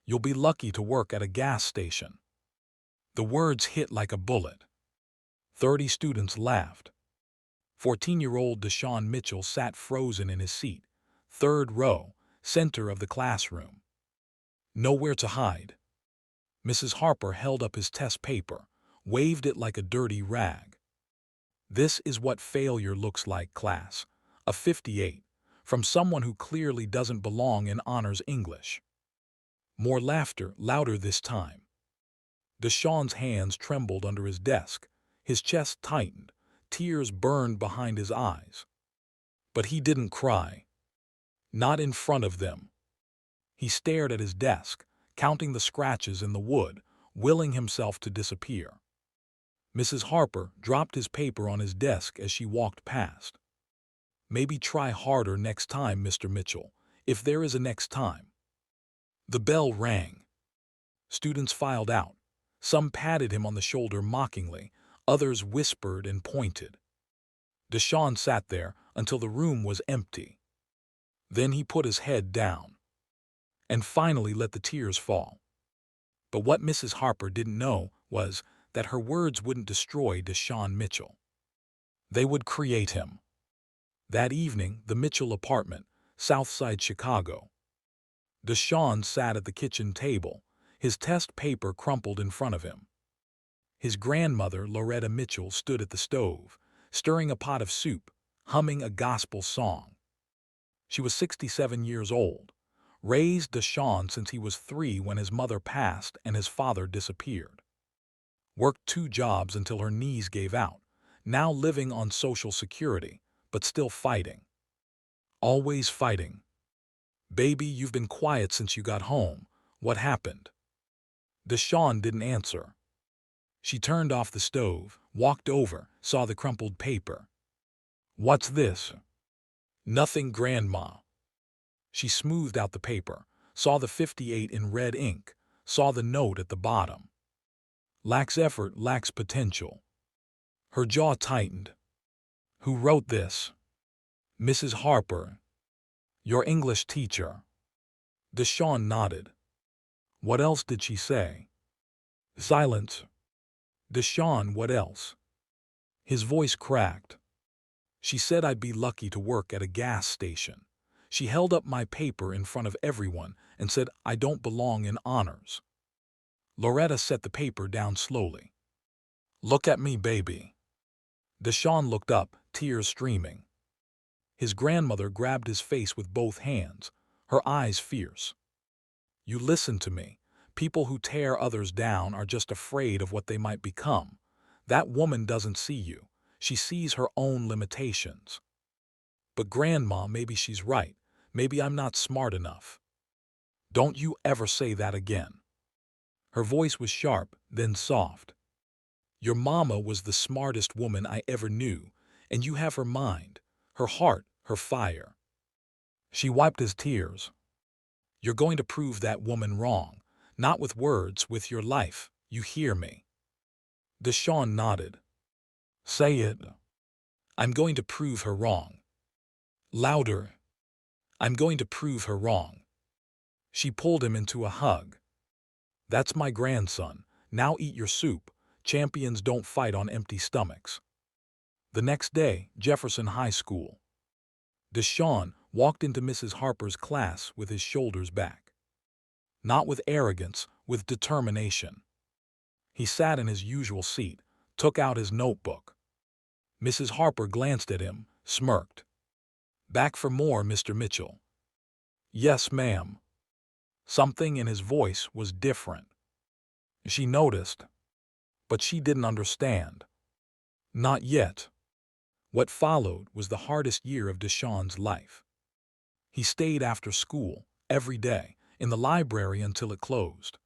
You'll be lucky to work at a gas station. The words hit like a bullet. 30 students laughed. 14-year-old Deshaun Mitchell sat frozen in his seat, third row, center of the classroom. Nowhere to hide. Mrs. Harper held up his test paper, waved it like a dirty rag. This is what failure looks like, class. A 58, from someone who clearly doesn't belong in honors English. More laughter, louder this time. Deshaun's hands trembled under his desk, his chest tightened, tears burned behind his eyes. But he didn't cry. Not in front of them. He stared at his desk, counting the scratches in the wood, willing himself to disappear. Mrs. Harper dropped his paper on his desk as she walked past. Maybe try harder next time, Mr. Mitchell, if there is a next time. The bell rang. Students filed out. Some patted him on the shoulder mockingly, others whispered and pointed. Deshaun sat there until the room was empty. Then he put his head down and finally let the tears fall. But what Mrs. Harper didn't know was that her words wouldn't destroy Deshaun Mitchell. They would create him. That evening, the Mitchell apartment, Southside Chicago. Deshaun sat at the kitchen table, his test paper crumpled in front of him. His grandmother, Loretta Mitchell, stood at the stove, stirring a pot of soup, humming a gospel song. She was 67 years old, raised Deshaun since he was 3 when his mother passed and his father disappeared. Worked 2 jobs until her knees gave out, now living on Social Security, but still fighting. Always fighting. Baby, you've been quiet since you got home. What happened? Deshaun didn't answer. She turned off the stove, walked over, saw the crumpled paper. What's this? Nothing, Grandma. She smoothed out the paper, saw the 58 in red ink, saw the note at the bottom. Lacks effort, lacks potential. Her jaw tightened. Who wrote this? Mrs. Harper. Your English teacher. Deshaun nodded. What else did she say? Silence. Deshaun, what else? His voice cracked. She said I'd be lucky to work at a gas station. She held up my paper in front of everyone and said I don't belong in honors. Loretta set the paper down slowly. Look at me, baby. Deshaun looked up, tears streaming. His grandmother grabbed his face with both hands, her eyes fierce. You listen to me. People who tear others down are just afraid of what they might become. That woman doesn't see you. She sees her own limitations. But Grandma, maybe she's right. Maybe I'm not smart enough. Don't you ever say that again. Her voice was sharp, then soft. Your mama was the smartest woman I ever knew, and you have her mind, her heart, her fire. She wiped his tears. You're going to prove that woman wrong, not with words, with your life. You hear me? Deshaun nodded. Say it. I'm going to prove her wrong. Louder. I'm going to prove her wrong. She pulled him into a hug. That's my grandson. Now eat your soup. Champions don't fight on empty stomachs. The next day, Jefferson High School. Deshaun walked into Mrs. Harper's class with his shoulders back. Not with arrogance, with determination. He sat in his usual seat, took out his notebook. Mrs. Harper glanced at him, smirked. Back for more, Mr. Mitchell. Yes, ma'am. Something in his voice was different. She noticed, but she didn't understand. Not yet. What followed was the hardest year of Deshaun's life. He stayed after school, every day, in the library until it closed.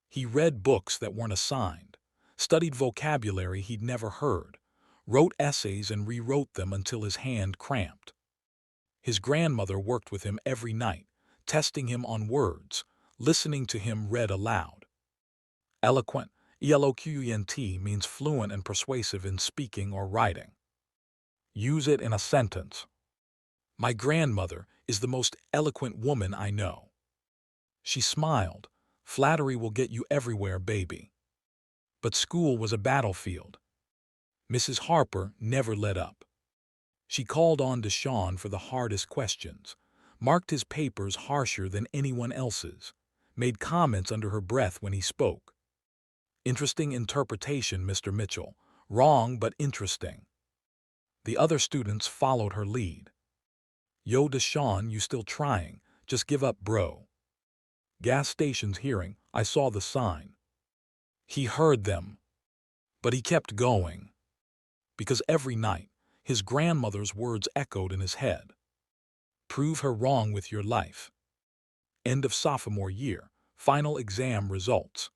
He read books that weren't assigned, studied vocabulary he'd never heard, wrote essays and rewrote them until his hand cramped. His grandmother worked with him every night, testing him on words, listening to him read aloud. Eloquent, eloquent means fluent and persuasive in speaking or writing. Use it in a sentence. My grandmother is the most eloquent woman I know. She smiled, Flattery will get you everywhere, baby. But school was a battlefield. Mrs. Harper never let up. She called on Deshaun for the hardest questions, marked his papers harsher than anyone else's, made comments under her breath when he spoke. Interesting interpretation, Mr. Mitchell. Wrong, but interesting. The other students followed her lead. Yo, Deshaun, you still trying? Just give up, bro. Gas station's hearing, I saw the sign. He heard them, but he kept going. Because every night, his grandmother's words echoed in his head. Prove her wrong with your life. End of sophomore year, final exam results.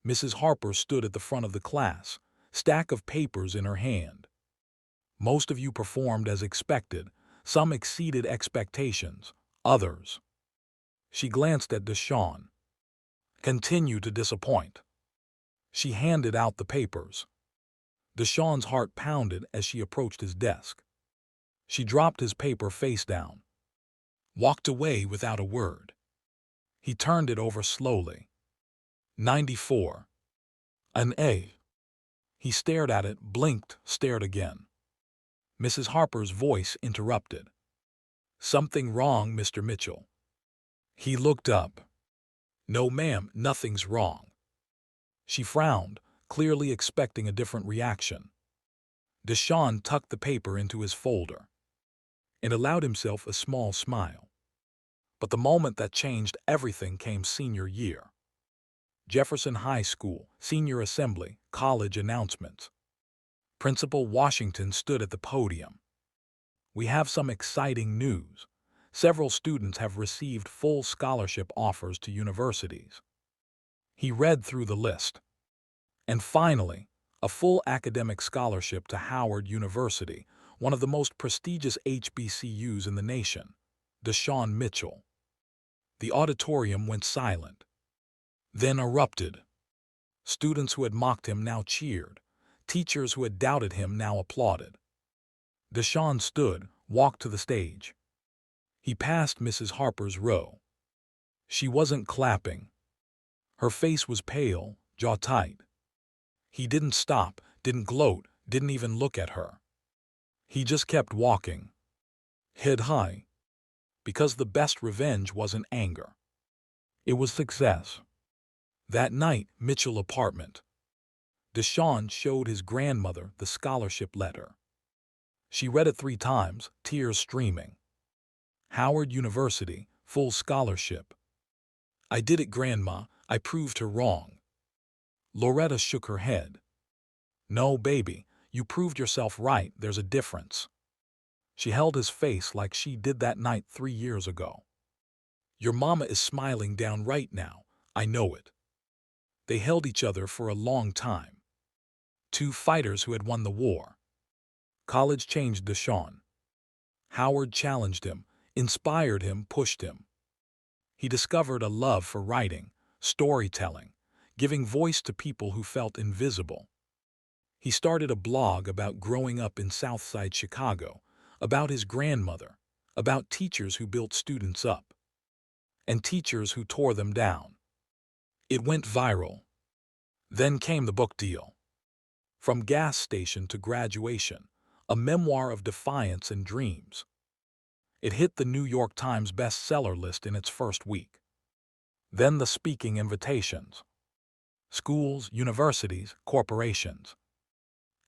Mrs. Harper stood at the front of the class, stack of papers in her hand. Most of you performed as expected, some exceeded expectations, others. She glanced at Deshaun. Continue to disappoint. She handed out the papers. Deshaun's heart pounded as she approached his desk. She dropped his paper face down, walked away without a word. He turned it over slowly. 94. An A. He stared at it, blinked, stared again. Mrs. Harper's voice interrupted. Something wrong, Mr. Mitchell. He looked up. No, ma'am, nothing's wrong. She frowned, clearly expecting a different reaction. Deshaun tucked the paper into his folder and allowed himself a small smile. But the moment that changed everything came senior year. Jefferson High School, senior assembly, college announcements. Principal Washington stood at the podium. We have some exciting news. Several students have received full scholarship offers to universities. He read through the list. And finally, a full academic scholarship to Howard University, one of the most prestigious HBCUs in the nation. Deshaun Mitchell. The auditorium went silent, then erupted. Students who had mocked him now cheered. Teachers who had doubted him now applauded. Deshaun stood, walked to the stage. He passed Mrs. Harper's row. She wasn't clapping. Her face was pale, jaw tight. He didn't stop, didn't gloat, didn't even look at her. He just kept walking, head high, because the best revenge wasn't anger. It was success. That night, Mitchell apartment. Deshaun showed his grandmother the scholarship letter. She read it 3 times, tears streaming. Howard University, full scholarship. I did it, Grandma. I proved her wrong. Loretta shook her head. No, baby, you proved yourself right. There's a difference. She held his face like she did that night 3 years ago. Your mama is smiling down right now. I know it. They held each other for a long time. 2 fighters who had won the war. College changed Deshaun. Howard challenged him, inspired him, pushed him. He discovered a love for writing, storytelling, giving voice to people who felt invisible. He started a blog about growing up in Southside Chicago, about his grandmother, about teachers who built students up, and teachers who tore them down. It went viral. Then came the book deal. From gas station to graduation, a memoir of defiance and dreams. It hit the New York Times bestseller list in its first week. Then the speaking invitations. Schools, universities, corporations.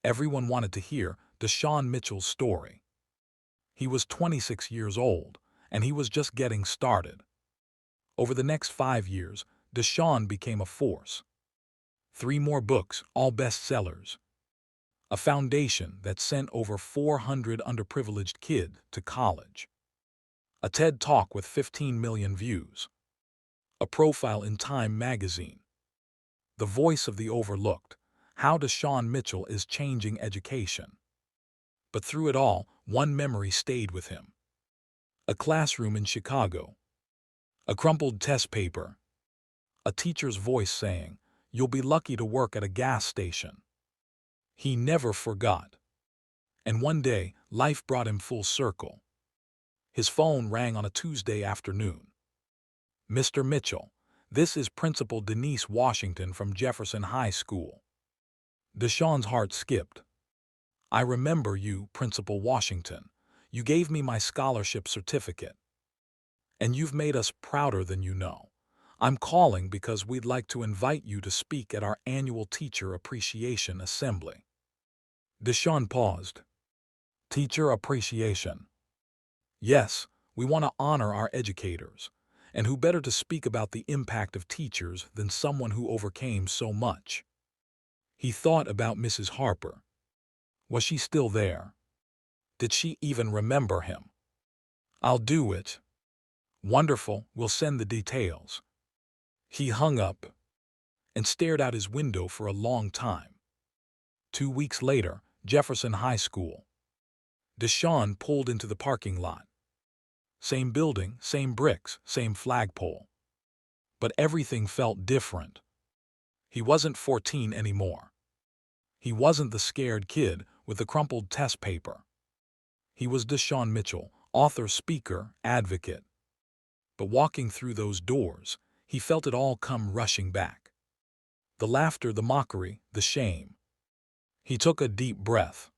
Everyone wanted to hear Deshaun Mitchell's story. He was 26 years old, and he was just getting started. Over the next 5 years, Deshaun became a force. 3 more books, all bestsellers. A foundation that sent over 400 underprivileged kids to college. A TED Talk with 15 million views. A profile in Time magazine. The voice of the overlooked. How Deshaun Mitchell is changing education. But through it all, one memory stayed with him. A classroom in Chicago. A crumpled test paper. A teacher's voice saying, "You'll be lucky to work at a gas station." He never forgot. And one day, life brought him full circle. His phone rang on a Tuesday afternoon. Mr. Mitchell, This is Principal Denise Washington from Jefferson High School." Deshawn's heart skipped. "I remember you, Principal Washington. You gave me my scholarship certificate. And you've made us prouder than you know. I'm calling because we'd like to invite you to speak at our annual Teacher Appreciation Assembly." Deshawn paused. "Teacher Appreciation." "Yes, we want to honor our educators. And who better to speak about the impact of teachers than someone who overcame so much?" He thought about Mrs. Harper. Was she still there? Did she even remember him? "I'll do it." "Wonderful, we'll send the details." He hung up and stared out his window for a long time. 2 weeks later, Jefferson High School. Deshawn pulled into the parking lot. Same building, same bricks, same flagpole. But everything felt different. He wasn't 14 anymore. He wasn't the scared kid with the crumpled test paper. He was Deshawn Mitchell, author, speaker, advocate. But walking through those doors, he felt it all come rushing back. The laughter, the mockery, the shame. He took a deep breath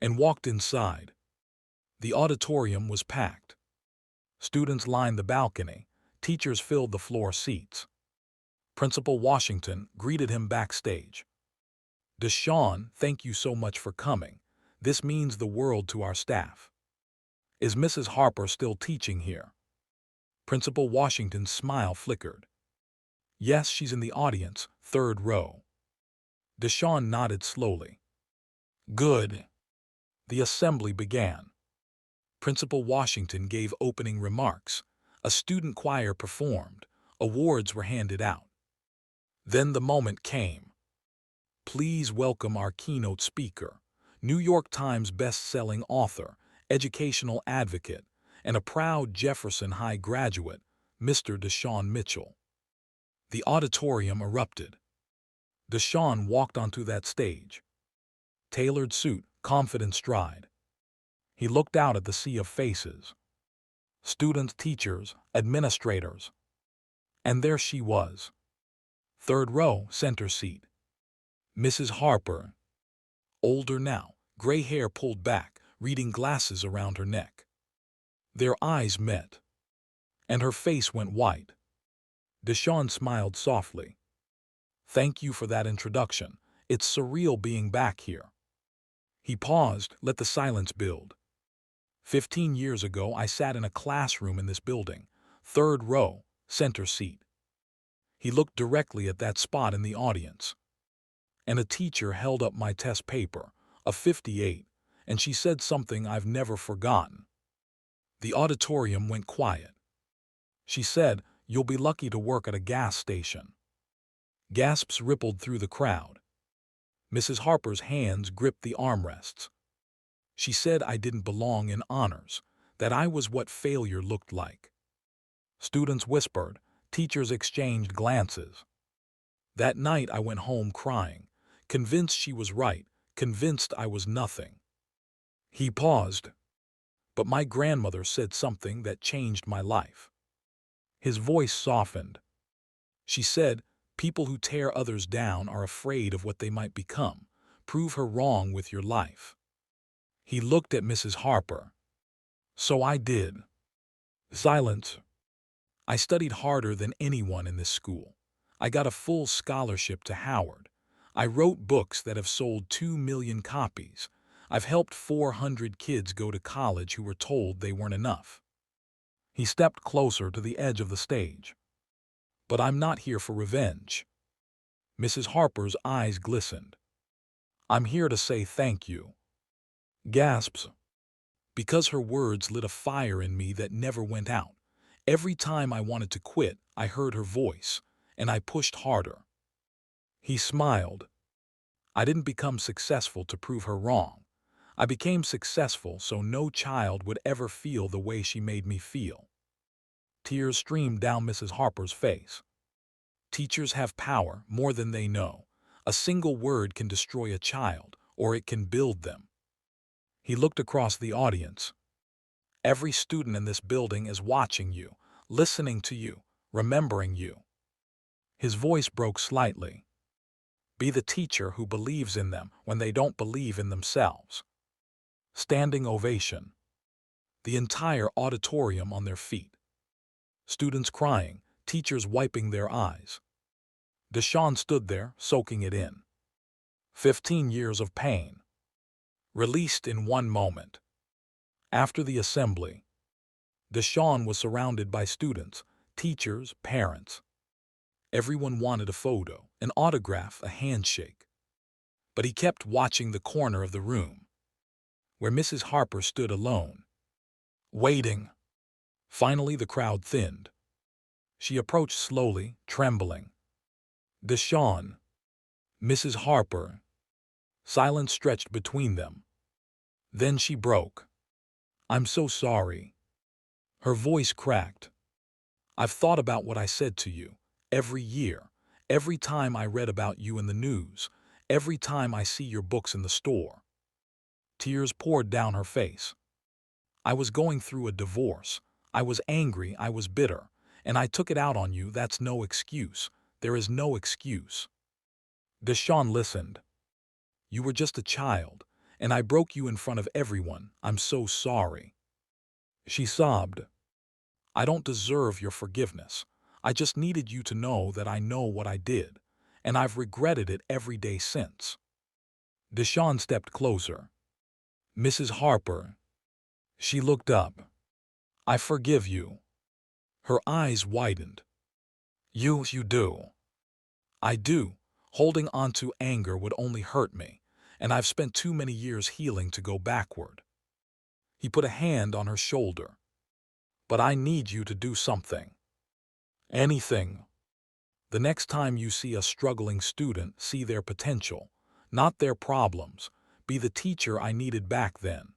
and walked inside. The auditorium was packed. Students lined the balcony. Teachers filled the floor seats. Principal Washington greeted him backstage. "Deshawn, thank you so much for coming. This means the world to our staff." "Is Mrs. Harper still teaching here?" Principal Washington's smile flickered. "Yes, she's in the audience, third row." Deshawn nodded slowly. "Good." The assembly began. Principal Washington gave opening remarks. A student choir performed. Awards were handed out. Then the moment came. "Please welcome our keynote speaker, New York Times best-selling author, educational advocate, and a proud Jefferson High graduate, Mr. Deshawn Mitchell." The auditorium erupted. Deshawn walked onto that stage. Tailored suit, confident stride. He looked out at the sea of faces. Students, teachers, administrators. And there she was. Third row, center seat. Mrs. Harper. Older now, gray hair pulled back, reading glasses around her neck. Their eyes met. And her face went white. Deshawn smiled softly. "Thank you for that introduction. It's surreal being back here." He paused, let the silence build. 15 years ago, I sat in a classroom in this building, third row, center seat. He looked directly at that spot in the audience. And a teacher held up my test paper, a 58, and she said something I've never forgotten. The auditorium went quiet. She said, "You'll be lucky to work at a gas station." Gasps rippled through the crowd. Mrs. Harper's hands gripped the armrests. She said I didn't belong in honors, that I was what failure looked like. Students whispered, teachers exchanged glances. That night I went home crying, convinced she was right, convinced I was nothing. He paused. But my grandmother said something that changed my life. His voice softened. She said, "People who tear others down are afraid of what they might become. Prove her wrong with your life." He looked at Mrs. Harper. "So I did." Silence. "I studied harder than anyone in this school. I got a full scholarship to Howard. I wrote books that have sold 2 million copies. I've helped 400 kids go to college who were told they weren't enough." He stepped closer to the edge of the stage. "But I'm not here for revenge." Mrs. Harper's eyes glistened. "I'm here to say thank you." Gasps. Because her words lit a fire in me that never went out. Every time I wanted to quit, I heard her voice, and I pushed harder. He smiled. "I didn't become successful to prove her wrong. I became successful so no child would ever feel the way she made me feel." Tears streamed down Mrs. Harper's face. Teachers have power more than they know. A single word can destroy a child, or it can build them. He looked across the audience. Every student in this building is watching you, listening to you, remembering you. His voice broke slightly. Be the teacher who believes in them when they don't believe in themselves. Standing ovation. The entire auditorium on their feet. Students crying, teachers wiping their eyes. Deshawn stood there, soaking it in. 15 years of pain. Released in one moment. After the assembly, Deshawn was surrounded by students, teachers, parents. Everyone wanted a photo, an autograph, a handshake. But he kept watching the corner of the room, where Mrs. Harper stood alone, waiting. Finally, the crowd thinned. She approached slowly, trembling. Deshawn, Mrs. Harper. Silence stretched between them. Then she broke. I'm so sorry. Her voice cracked. I've thought about what I said to you. Every year, every time I read about you in the news, every time I see your books in the store. Tears poured down her face. I was going through a divorce. I was angry, I was bitter, and I took it out on you. That's no excuse. There is no excuse. Deshawn listened. You were just a child, and I broke you in front of everyone. I'm so sorry. She sobbed. I don't deserve your forgiveness. I just needed you to know that I know what I did, and I've regretted it every day since. Deshawn stepped closer. Mrs. Harper. She looked up. I forgive you. Her eyes widened. You do. I do. Holding on to anger would only hurt me, and I've spent too many years healing to go backward. He put a hand on her shoulder. But I need you to do something. Anything. The next time you see a struggling student, see their potential, not their problems. Be the teacher I needed back then.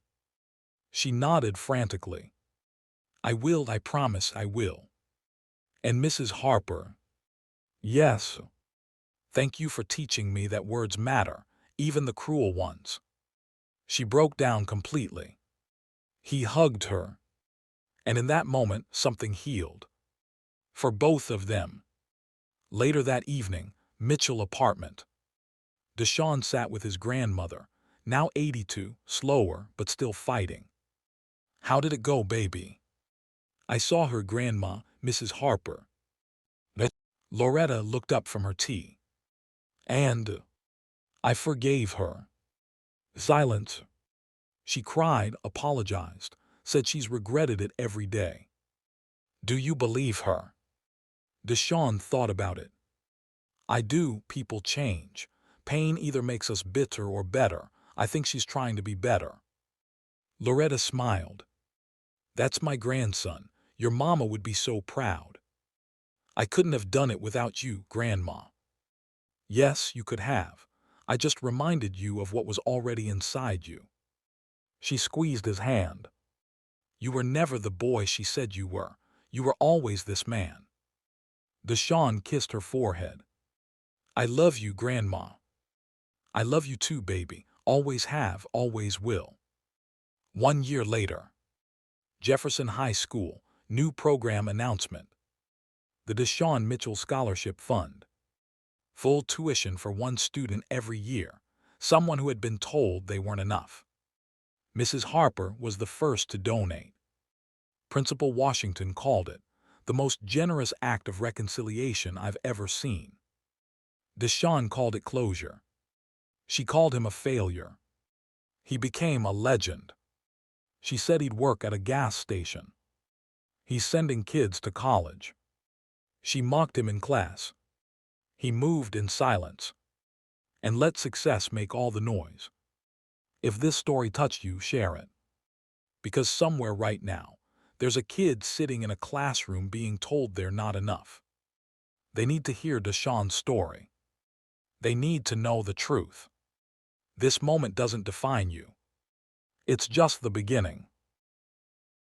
She nodded frantically. I will, I promise I will. And Mrs. Harper. Yes. Thank you for teaching me that words matter, even the cruel ones. She broke down completely. He hugged her. And in that moment, something healed. For both of them. Later that evening, Mitchell apartment. Deshawn sat with his grandmother, now 82, slower but still fighting. How did it go, baby? I saw her grandma, Mrs. Harper. Loretta looked up from her tea. And I forgave her. Silence. She cried, apologized, said she's regretted it every day. Do you believe her? Deshawn thought about it. I do. People change. Pain either makes us bitter or better. I think she's trying to be better. Loretta smiled. That's my grandson. Your mama would be so proud. I couldn't have done it without you, Grandma. Yes, you could have. I just reminded you of what was already inside you. She squeezed his hand. You were never the boy she said you were. You were always this man. Deshawn kissed her forehead. I love you, Grandma. I love you too, baby. Always have, always will. 1 year later. Jefferson High School, new program announcement. The Deshawn Mitchell Scholarship Fund. Full tuition for one student every year, someone who had been told they weren't enough. Mrs. Harper was the first to donate. Principal Washington called it the most generous act of reconciliation I've ever seen. Deshawn called it closure. She called him a failure. He became a legend. She said he'd work at a gas station. He's sending kids to college. She mocked him in class. He moved in silence. And let success make all the noise. If this story touched you, share it. Because somewhere right now, there's a kid sitting in a classroom being told they're not enough. They need to hear Deshawn's story. They need to know the truth. This moment doesn't define you. It's just the beginning.